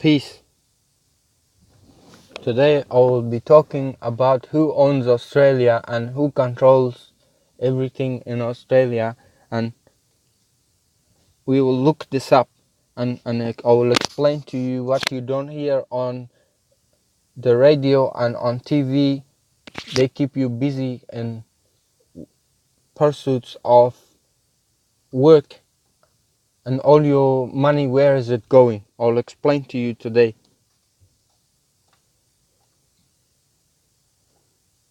Peace. Today I will be talking about who owns Australia and who controls everything in Australia, and we will look this up and I will explain to you what you don't hear on the radio and on TV. They keep you busy in pursuits of work, and all your money, where is it going? I'll explain to you today.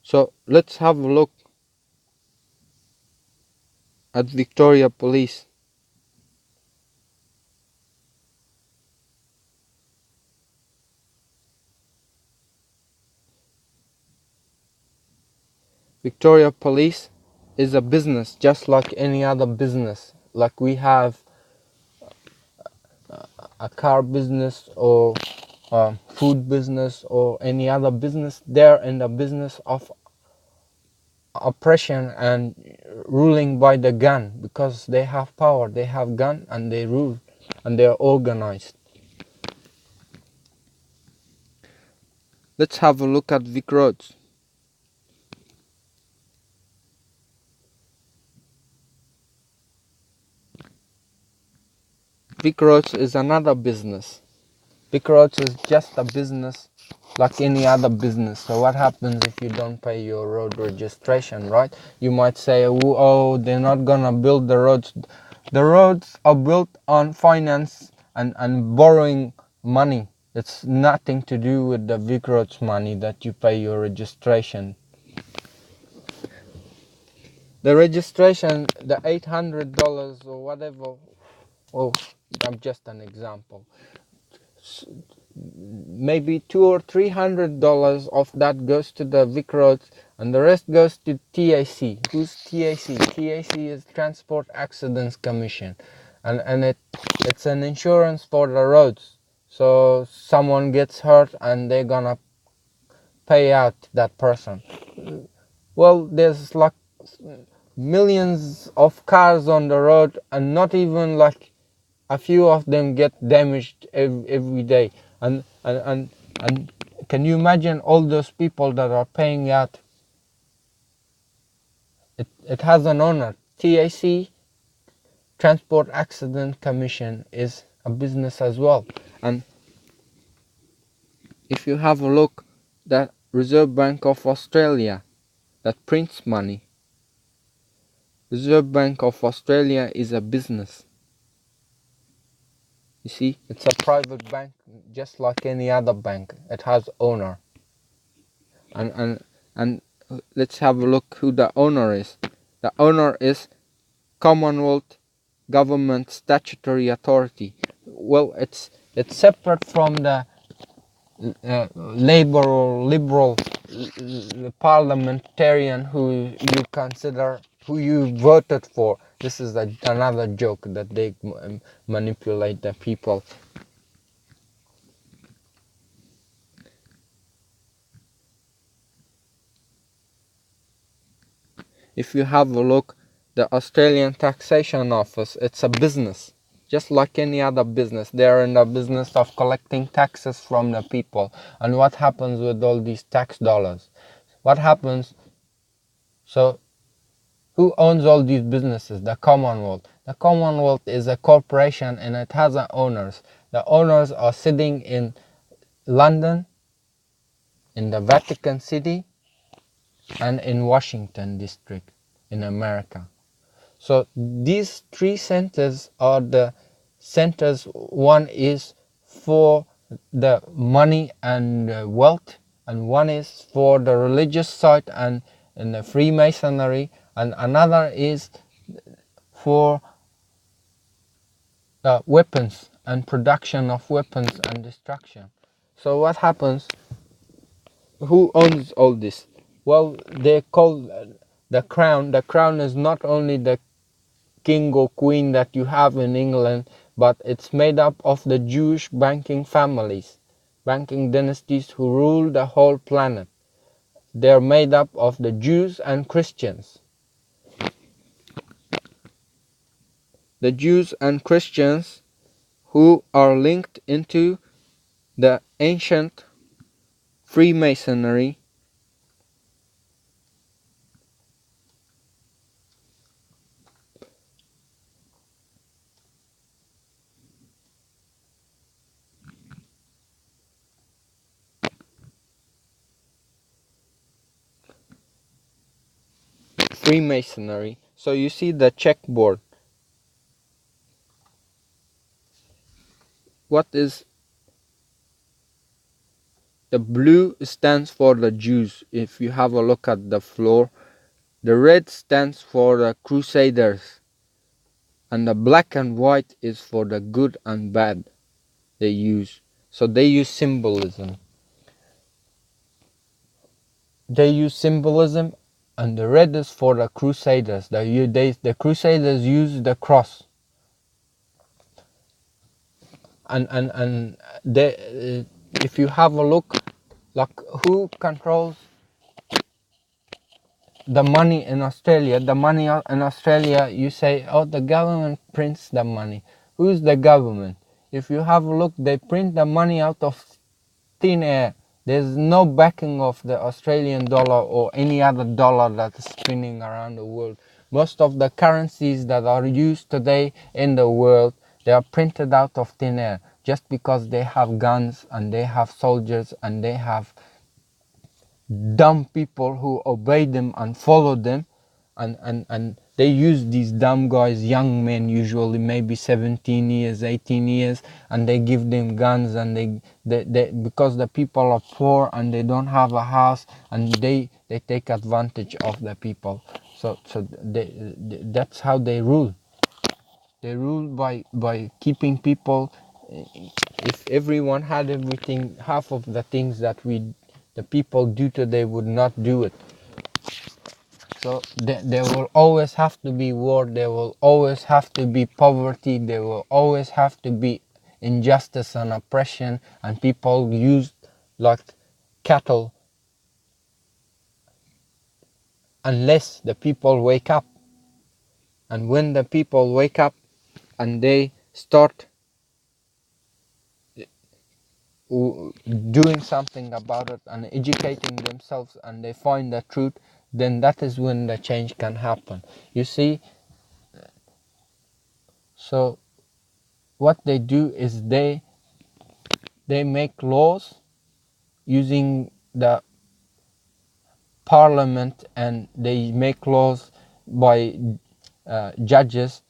So let's have a look at Victoria Police. Victoria Police is a business just like any other business. Like we have a car business or food business or any other business. They're in the business of oppression and ruling by the gun, because they have power, they have gun, and they rule, and they are organized. Let's have a look at Vic Roads. Vic Roads is another business. Vic Roads is just a business like any other business. So what happens if you don't pay your road registration, right? You might say, oh, they're not gonna build the roads. The roads are built on finance and borrowing money. It's nothing to do with the Vic Roads money that you pay your registration. The registration, the $800 or whatever, oh, I'm just an example. Maybe $200 or $300 of that goes to the Vic Roads, and the rest goes to TAC. Who's TAC? TAC is Transport Accidents Commission, and it's an insurance for the roads. So someone gets hurt and they're gonna pay out that person. Well, there's like millions of cars on the road, and not even like a few of them get damaged every day. And can you imagine all those people that are paying out? It has an owner. TAC, Transport Accident Commission, is a business as well. And if you have a look, that Reserve Bank of Australia that prints money, Reserve Bank of Australia is a business. You see, it's a private bank just like any other bank. It has owner. And let's have a look who the owner is. The owner is Commonwealth Government Statutory Authority. Well, it's separate from the Labour or Liberal parliamentarian who you consider, who you voted for. This is another joke that they manipulate the people. If you have a look, the Australian Taxation Office, it's a business. Just like any other business, they're in the business of collecting taxes from the people. And what happens with all these tax dollars? What happens? So, who owns all these businesses? The Commonwealth. The Commonwealth is a corporation and it has owners. The owners are sitting in London, in the Vatican City, and in Washington District in America. So these three centers are the centers. One is for the money and wealth, and one is for the religious side and the Freemasonry, and another is for weapons and production of weapons and destruction. So what happens? Who owns all this? Well, they call the crown. The crown is not only the king or queen that you have in England, but it's made up of the Jewish banking families, banking dynasties who rule the whole planet. They're made up of the Jews and Christians. The Jews and Christians who are linked into the ancient Freemasonry Freemasonry. So you see the checkboard. What is the blue stands for the Jews. If you have a look at the floor, the red stands for the Crusaders, and the black and white is for the good and bad they use. So they use symbolism. They use symbolism, and the red is for the Crusaders. The Crusaders use the cross, and they, if you have a look, like who controls the money in Australia? The money in Australia, you say, oh, the government prints the money. Who's the government? If you have a look, they print the money out of thin air. There's no backing of the Australian dollar or any other dollar that is spinning around the world. Most of the currencies that are used today in the world, they are printed out of thin air just because they have guns and they have soldiers and they have dumb people who obey them and follow them, and they use these dumb guys, young men, usually maybe 17 years, 18 years, and they give them guns, and they because the people are poor and they don't have a house, and they take advantage of the people. So that's how they rule. They rule by keeping people. If everyone had everything, half of the things that the people do today would not do it. So there will always have to be war. There will always have to be poverty. There will always have to be injustice and oppression, and people used like cattle unless the people wake up. And when the people wake up and they start doing something about it and educating themselves and they find the truth, then that is when the change can happen. You see, so what they do is they make laws using the parliament, and they make laws by judges,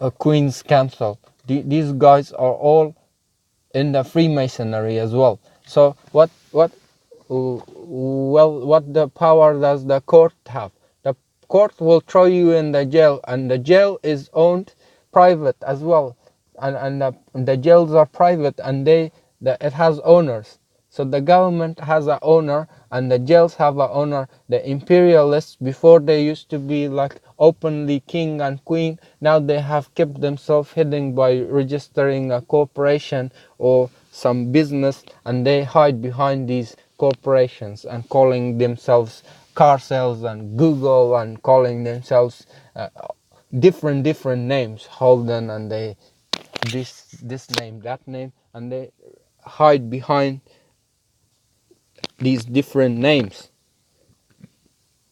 a Queen's Council. These guys are all in the Freemasonry as well. So what what the power does the court have? The court will throw you in the jail, and the jail is owned private as well, and the jails are private, and it has owners. So the government has an owner and the jails have an owner. The imperialists, before they used to be like openly king and queen, now they have kept themselves hidden by registering a corporation or some business, and they hide behind these corporations and calling themselves car sales and Google, and calling themselves different names, Holden, and they this name, that name, and they hide behind these different names.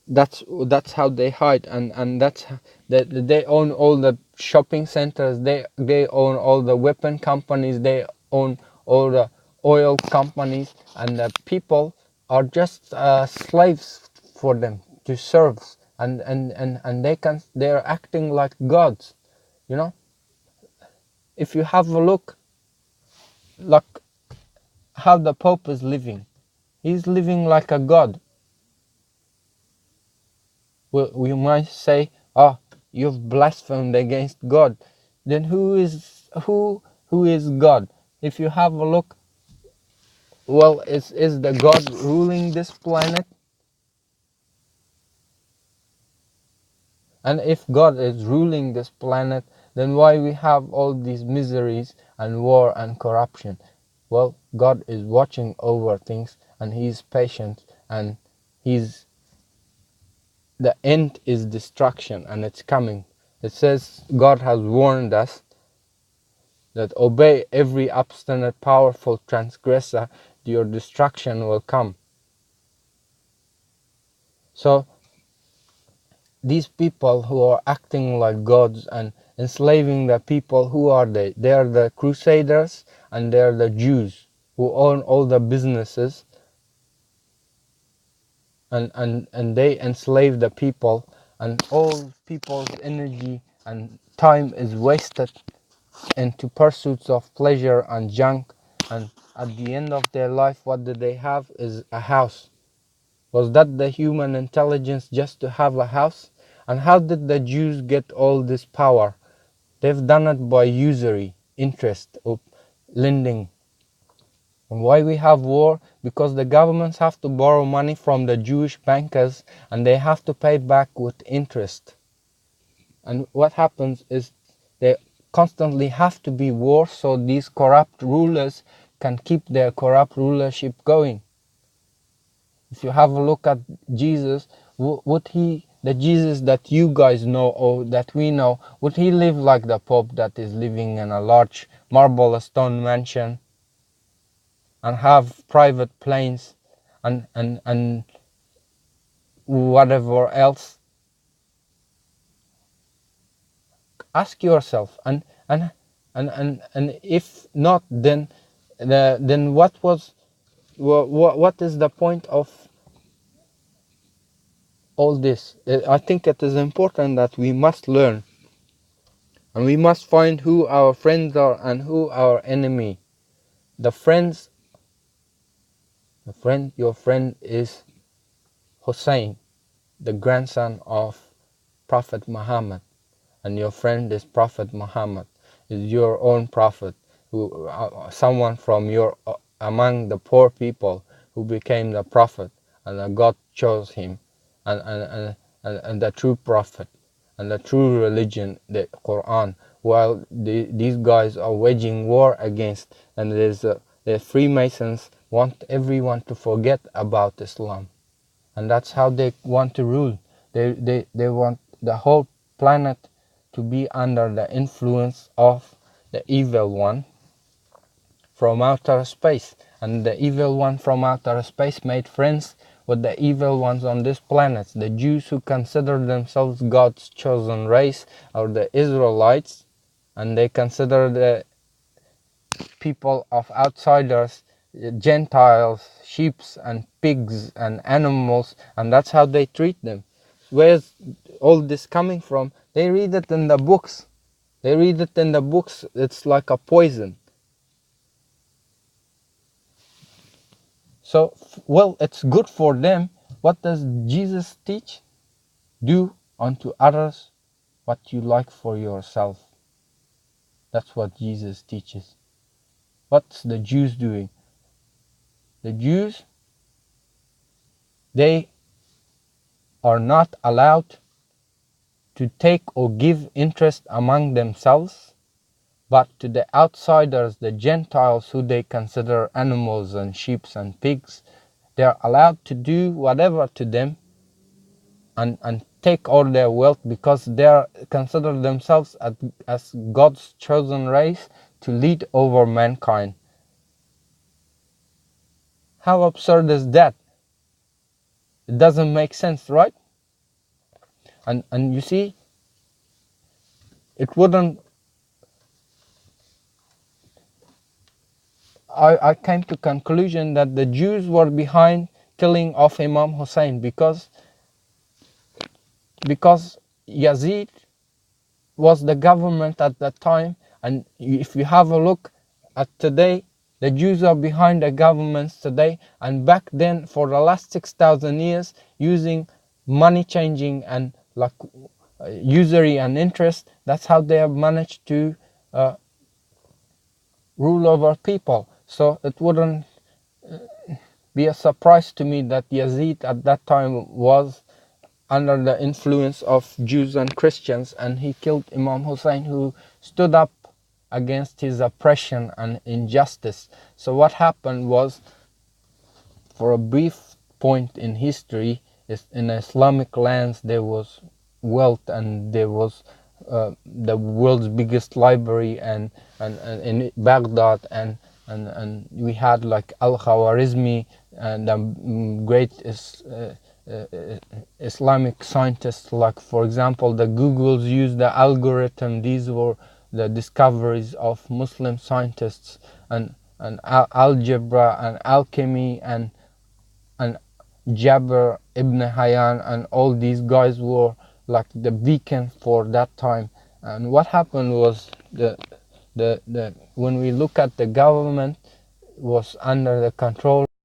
That's how they hide, and that's that they own all the shopping centers, they own all the weapon companies, they own all the oil companies, and the people are just slaves for them to serve, and they're acting like gods, you know. If you have a look, like how the Pope is living, he's living like a god. We might say, "Oh, you've blasphemed against God." Then who is God? If you have a look, well, is the God ruling this planet? And if God is ruling this planet, then why we have all these miseries and war and corruption? Well, God is watching over things, and He's patient, and the end is destruction, and it's coming. It says God has warned us that obey every obstinate, powerful transgressor, your destruction will come. So these people who are acting like gods and enslaving the people, who are they? They are the Crusaders, and they are the Jews who own all the businesses, and they enslave the people, and all people's energy and time is wasted into pursuits of pleasure and junk, and at the end of their life, what do they have is a house. Was that the human intelligence, just to have a house? And how did the Jews get all this power? They've done it by usury, interest, or lending. And why we have war? Because the governments have to borrow money from the Jewish bankers, and they have to pay back with interest. And what happens is they constantly have to be war, so these corrupt rulers can keep their corrupt rulership going. If you have a look at Jesus, would he, the Jesus that you guys know or that we know, would he live like the Pope that is living in a large marble stone mansion and have private planes and whatever else? Ask yourself, and if not, then what is the point of all this? I think it is important that we must learn, and we must find who our friends are and who our enemy. Your friend is Hussein, the grandson of Prophet Muhammad, and your friend is Prophet Muhammad, is your own prophet, who someone from among the poor people who became the prophet, and God chose him, and the true prophet, and the true religion, the Qur'an, while these guys are waging war against, and the Freemasons want everyone to forget about Islam, and that's how they want to rule. They want the whole planet to be under the influence of the evil one from outer space, and the evil one from outer space made friends with the evil ones on this planet. The Jews, who consider themselves God's chosen race, are the Israelites, and they consider the people of outsiders Gentiles, sheep and pigs and animals, and that's how they treat them. Where's all this coming from? They read it in the books. It's like a poison. So, well, it's good for them. What does Jesus teach? Do unto others what you like for yourself. That's what Jesus teaches. What's the Jews doing? The Jews, they are not allowed to take or give interest among themselves, but to the outsiders, the Gentiles, who they consider animals and sheep and pigs, they are allowed to do whatever to them and take all their wealth, because they are consider themselves as God's chosen race to lead over mankind. How absurd is that? It doesn't make sense, right? And you see, it wouldn't. I came to conclusion that the Jews were behind killing of Imam Hussein because Yazid was the government at that time, and if you have a look at today, the Jews are behind the governments today, and back then for the last 6,000 years, using money changing and like usury and interest, that's how they have managed to rule over people. So it wouldn't be a surprise to me that Yazid at that time was under the influence of Jews and Christians, and he killed Imam Hussein, who stood up against his oppression and injustice. So what happened was, for a brief point in history, is in Islamic lands there was wealth and there was the world's biggest library, and in Baghdad, and we had like Al-Khwarizmi, and great Islamic scientists, like for example the Googles used the algorithm. These were the discoveries of Muslim scientists, and algebra and alchemy and Jabir ibn Hayyan, and all these guys were like the beacon for that time. And what happened was the when we look at the government was under the control